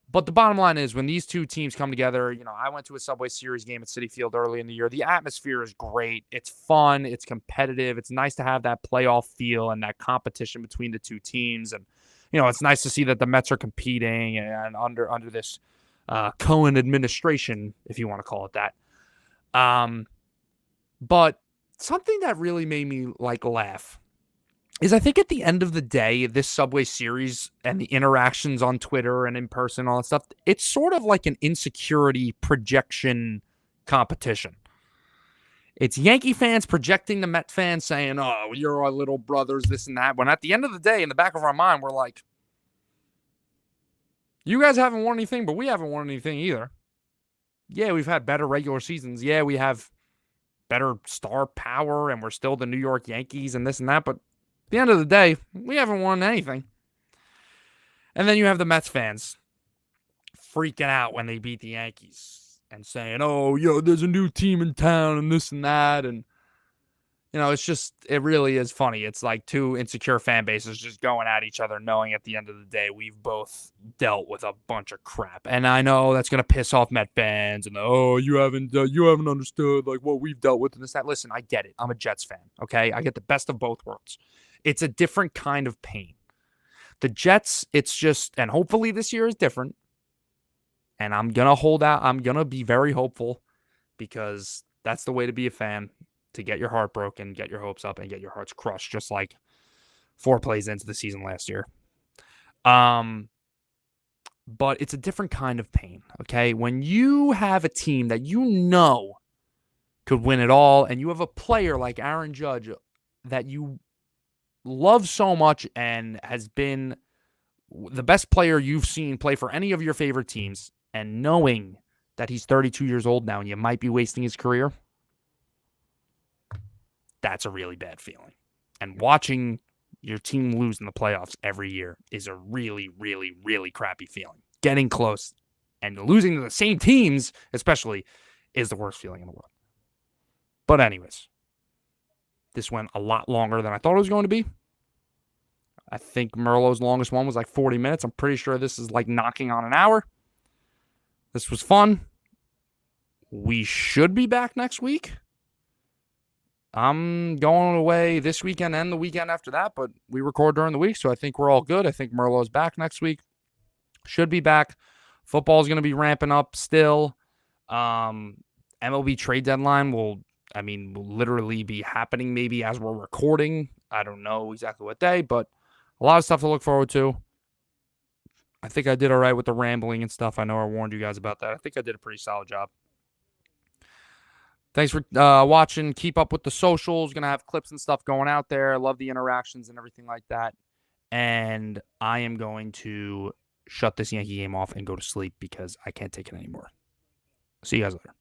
But the bottom line is when these two teams come together, I went to a Subway Series game at Citi Field early in the year. The atmosphere is great. It's fun. It's competitive. It's nice to have that playoff feel and that competition between the two teams. And, it's nice to see that the Mets are competing and under this Cohen administration, if you want to call it that. But something that really made me laugh is I think at the end of the day, this Subway Series and the interactions on Twitter and in person, all that stuff, it's sort of like an insecurity projection competition. It's Yankee fans projecting the Met fans saying, oh, you're our little brothers, this and that. When at the end of the day, in the back of our mind, we're like, you guys haven't won anything, but we haven't won anything either. Yeah, we've had better regular seasons. Yeah, we have better star power, and we're still the New York Yankees and this and that, but at the end of the day, we haven't won anything. And then you have the Mets fans freaking out when they beat the Yankees and saying, oh, there's a new team in town and this and that. And, it really is funny. It's like two insecure fan bases just going at each other, knowing at the end of the day, we've both dealt with a bunch of crap. And I know that's going to piss off Met fans and, you haven't understood what we've dealt with and this, that. Listen, I get it. I'm a Jets fan. Okay. I get the best of both worlds. It's a different kind of pain. The Jets, it's just, and hopefully this year is different. And I'm going to hold out. I'm going to be very hopeful because that's the way to be a fan, to get your heart broken, get your hopes up, and get your hearts crushed, just like 4 plays into the season last year. But it's a different kind of pain, okay? When you have a team that could win it all, and you have a player like Aaron Judge that you love so much and has been the best player you've seen play for any of your favorite teams, and knowing that he's 32 years old now and you might be wasting his career, that's a really bad feeling. And watching your team lose in the playoffs every year is a really, really, really crappy feeling. Getting close and losing to the same teams, especially, is the worst feeling in the world. But anyways, this went a lot longer than I thought it was going to be. I think Merlot's longest one was like 40 minutes. I'm pretty sure this is like knocking on an hour. This was fun. We should be back next week. I'm going away this weekend and the weekend after that, but we record during the week, so I think we're all good. I think Merlot's back next week. Should be back. Football is going to be ramping up still. MLB trade deadline will literally be happening maybe as we're recording. I don't know exactly what day, but a lot of stuff to look forward to. I think I did all right with the rambling and stuff. I know I warned you guys about that. I think I did a pretty solid job. Thanks for watching. Keep up with the socials. Going to have clips and stuff going out there. I love the interactions and everything like that. And I am going to shut this Yankee game off and go to sleep because I can't take it anymore. See you guys later.